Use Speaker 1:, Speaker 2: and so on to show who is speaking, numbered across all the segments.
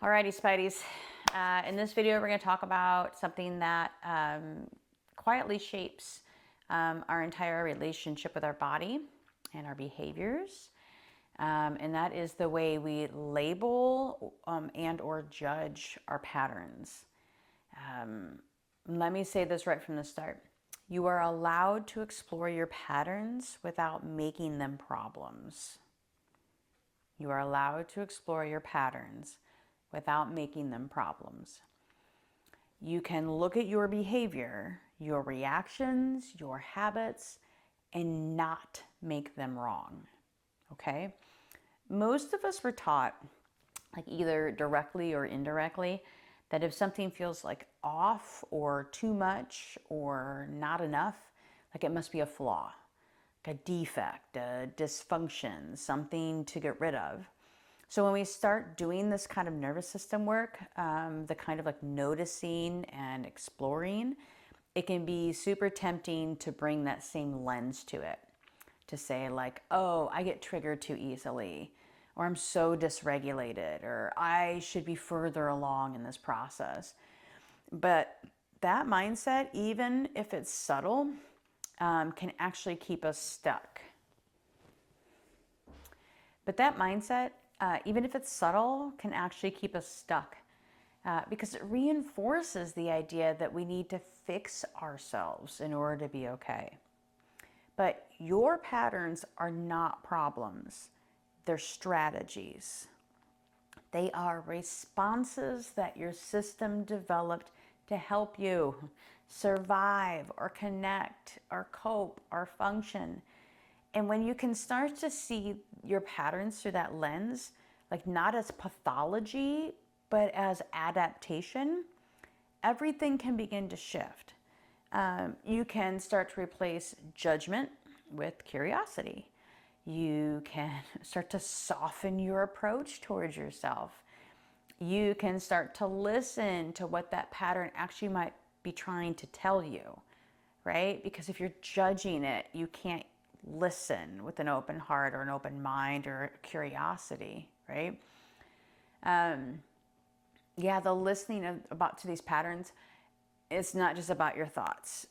Speaker 1: Alrighty, Spideys. In this video, we're going to talk about something that quietly shapes our entire relationship with our body and our behaviors. And that is the way we label and or judge our patterns. Let me say this right from the start. You are allowed to explore your patterns without making them problems. You are allowed to explore your patterns without making them problems. You can look at your behavior, your reactions, your habits, and not make them wrong. Okay? Most of us were taught, like either directly or indirectly, that if something feels like off or too much or not enough, like it must be a flaw, like a defect, a dysfunction, something to get rid of. So when we start doing this kind of nervous system work, the kind of like noticing and exploring, it can be super tempting to bring that same lens to it. To say like, oh, I get triggered too easily, or I'm so dysregulated, or I should be further along in this process. But that mindset, even if it's subtle, can actually keep us stuck. But that mindset, even if it's subtle, can actually keep us stuck because it reinforces the idea that we need to fix ourselves in order to be okay. But your patterns are not problems. They're strategies. They are responses that your system developed to help you survive or connect or cope or function. And when you can start to see your patterns through that lens, like not as pathology, but as adaptation, everything can begin to shift. You can start to replace judgment with curiosity. You can start to soften your approach towards yourself. You can start to listen to what that pattern actually might be trying to tell you, right? Because if you're judging it, you can't listen with an open heart or an open mind or curiosity, right? The listening to these patterns, it's not just about your thoughts.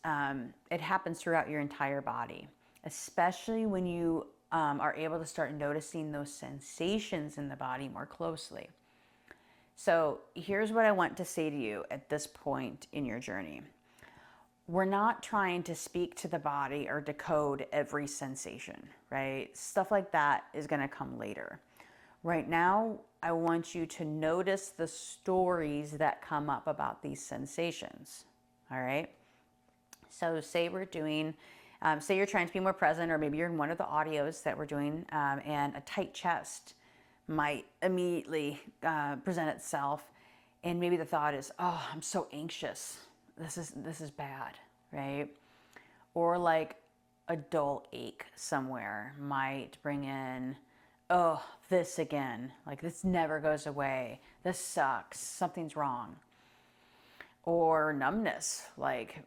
Speaker 1: It happens throughout your entire body, especially when you are able to start noticing those sensations in the body more closely. So here's what I want to say to you at this point in your journey. We're not trying to speak to the body or decode every sensation, right? Stuff like that is going to come later. Right now, I want you to notice the stories that come up about these sensations, all right? So say we're doing, say you're trying to be more present, or maybe you're in one of the audios that we're doing, and a tight chest might immediately present itself. And maybe the thought is, oh, I'm so anxious. This is bad, right? Or like a dull ache somewhere might bring in, oh, this again. Like this never goes away. This sucks. Something's wrong. Or numbness, like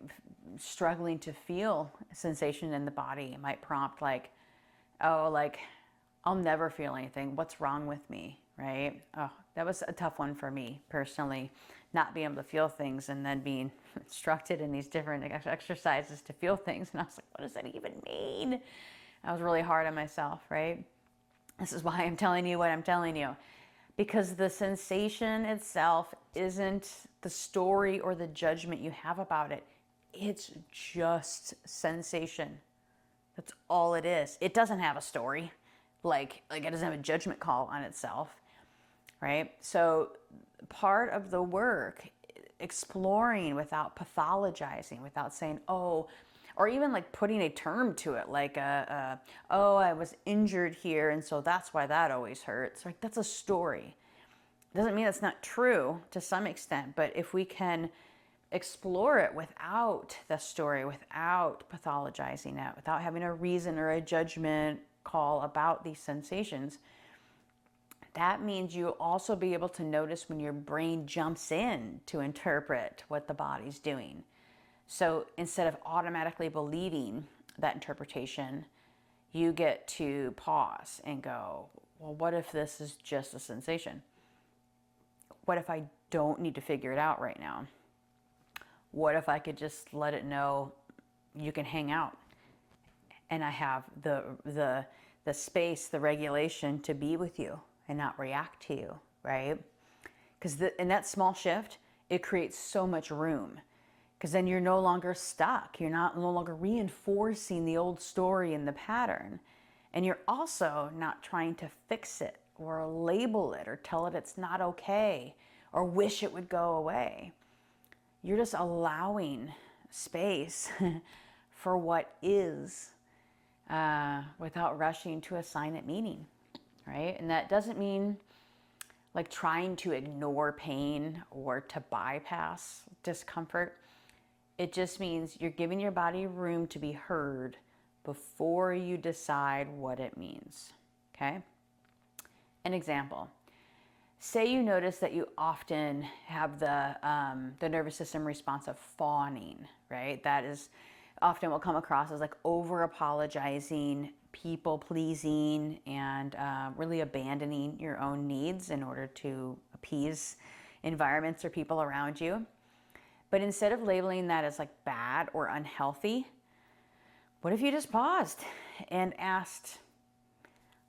Speaker 1: struggling to feel a sensation in the body might prompt like, oh, like I'll never feel anything. What's wrong with me, right? Oh, that was a tough one for me personally, not being able to feel things and then being instructed in these different exercises to feel things. And I was like, what does that even mean? I was really hard on myself, right? This is why I'm telling you what I'm telling you. Because the sensation itself isn't the story or the judgment you have about it. It's just sensation. That's all it is. It doesn't have a story. Like it doesn't have a judgment call on itself, right? So part of the work, exploring without pathologizing, without saying, oh, or even like putting a term to it, like, oh, I was injured here, and so that's why that always hurts. Like that's a story. Doesn't mean it's not true to some extent, but if we can explore it without the story, without pathologizing it, without having a reason or a judgment call about these sensations, that means you'll also be able to notice when your brain jumps in to interpret what the body's doing. So instead of automatically believing that interpretation, you get to pause and go, well, what if this is just a sensation? What if I don't need to figure it out right now? What if I could just let it know you can hang out, and I have the space, the regulation to be with you and not react to you, right? Because in that small shift, it creates so much room, because then you're no longer stuck. You're no longer reinforcing the old story and the pattern. And you're also not trying to fix it or label it or tell it it's not okay or wish it would go away. You're just allowing space for what is, without rushing to assign it meaning, right? And that doesn't mean like trying to ignore pain or to bypass discomfort. It just means you're giving your body room to be heard before you decide what it means, okay? An example. Say you notice that you often have the nervous system response of fawning, right? That is often will come across as like over apologizing, people pleasing, and really abandoning your own needs in order to appease environments or people around you. But instead of labeling that as like bad or unhealthy, what if you just paused and asked,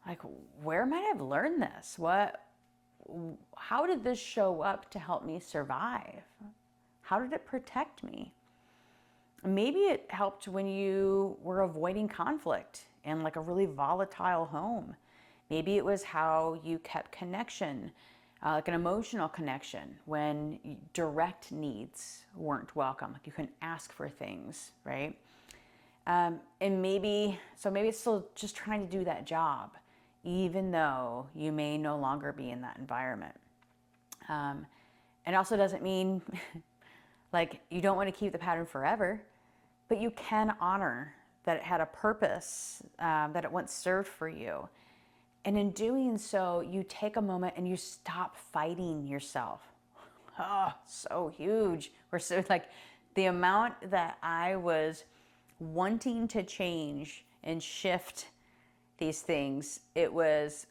Speaker 1: like, where might I have learned this? How did this show up to help me survive? How did it protect me? Maybe it helped when you were avoiding conflict in like a really volatile home. Maybe it was how you kept connection, like an emotional connection, when direct needs weren't welcome. Like you couldn't ask for things, right? And maybe it's still just trying to do that job, even though you may no longer be in that environment. It also doesn't mean like you don't want to keep the pattern forever, but you can honor that it had a purpose, that it once served for you. And in doing so, you take a moment and you stop fighting yourself. Oh, so huge. We're so like the amount that I was wanting to change and shift these things, it was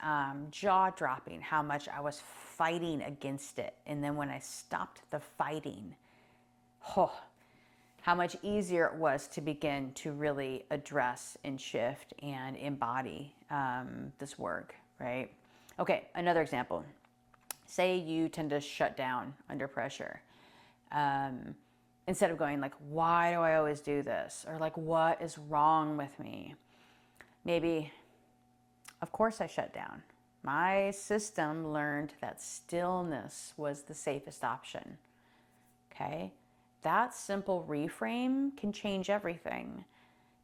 Speaker 1: jaw-dropping how much I was fighting against it. And then when I stopped the fighting, how much easier it was to begin to really address and shift and embody this work, right? Okay, another example. Say you tend to shut down under pressure. Instead of going like, why do I always do this? Or like, what is wrong with me? Maybe, of course I shut down. My system learned that stillness was the safest option, okay? That simple reframe can change everything,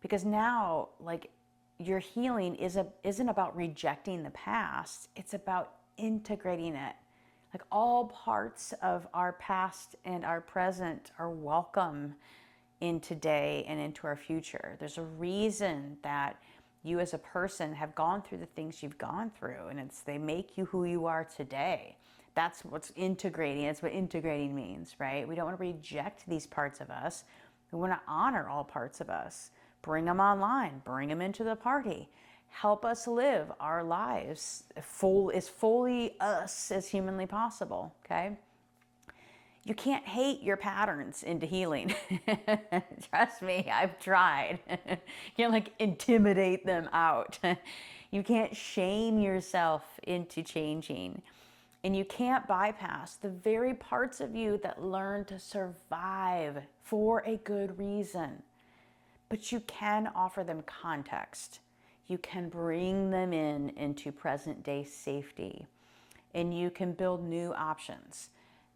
Speaker 1: because now like your healing isn't about rejecting the past. It's about integrating it. Like all parts of our past and our present are welcome in today and into our future. There's a reason that you as a person have gone through the things you've gone through, and they make you who you are today. That's what's integrating. That's what integrating means, right? We don't want to reject these parts of us. We want to honor all parts of us. Bring them online. Bring them into the party. Help us live our lives as fully us as humanly possible, okay? You can't hate your patterns into healing. Trust me, I've tried. You can't like intimidate them out. You can't shame yourself into changing. And you can't bypass the very parts of you that learn to survive for a good reason. But you can offer them context. You can bring them into present day safety. And you can build new options,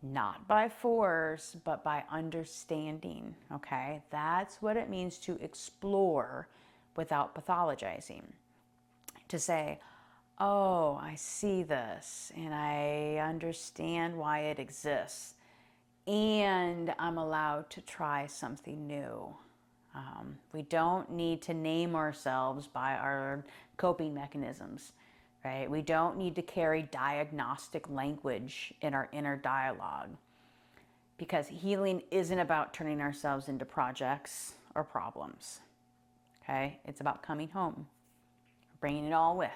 Speaker 1: not by force, but by understanding, okay? That's what it means to explore without pathologizing. To say, oh, I see this and I understand why it exists, and I'm allowed to try something new. We don't need to name ourselves by our coping mechanisms, right? We don't need to carry diagnostic language in our inner dialogue, because healing isn't about turning ourselves into projects or problems, okay? It's about coming home, bringing it all with.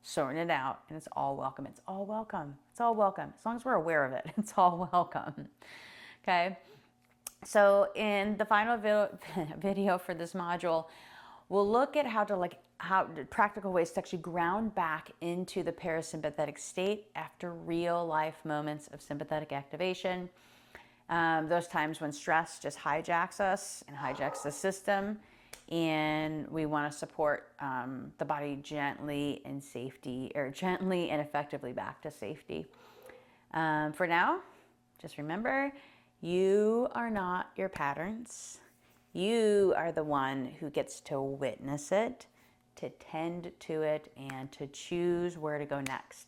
Speaker 1: sorting it out, and it's all welcome. It's all welcome. It's all welcome. As long as we're aware of it, it's all welcome. Okay. So in the final video for this module, we'll look at how practical ways to actually ground back into the parasympathetic state after real life moments of sympathetic activation. Those times when stress just hijacks us and hijacks the system, and we want to support the body gently and effectively back to safety. For now, just remember, you are not your patterns. You are the one who gets to witness it, to tend to it, and to choose where to go next.